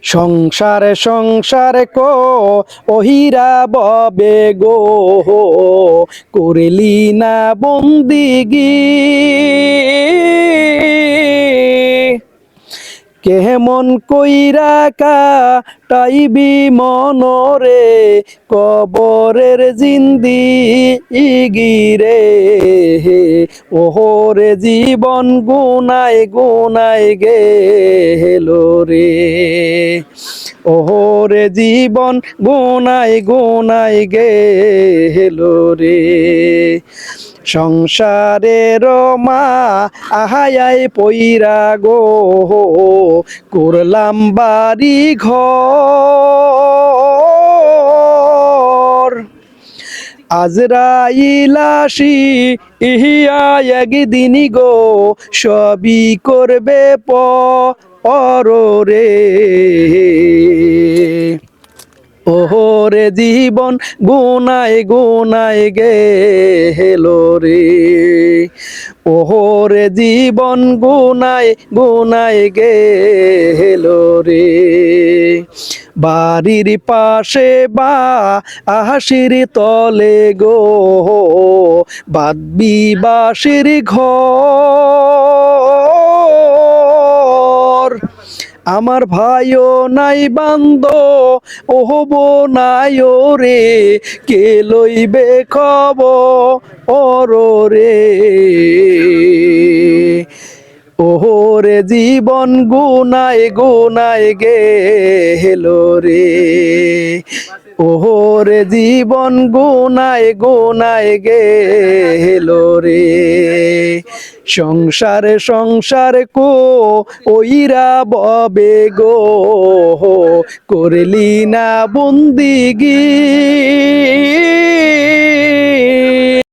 সংসারে সংসারে ওহিরা ববে গো করিলি না বন্দিগি কেমন কইরা কাটাইবি মনরে কবরের জিন্দিগি রে ওহরে জীবন গুনায় গুনায় গেল রে ওহরে জীবন গুনায় গুনায় গেল রে সংসারের মা আহাই পইরা গো করলাম বাড়ি ঘর আজরাইল ইহিয়া একদিন গো সবই করবে পরে ওহরে জীবন গুনায় গুনায় গেল রে ওহরে জীবন গুনায় গুনায় গেল রে বাড়ির পাশে বা আহাসির তলে গো বাদবি বাসির ঘর আমার ভাইও নাই বান্দ ওহব নাই রে কে লইবে খবর রে ওহরে জীবন গুনায় গুনায় গেল রে ওহরে জীবন গুনায় গুনায় গেল রে সংসারে সংসারে ওইরা ববে গো করলি না বন্দিগি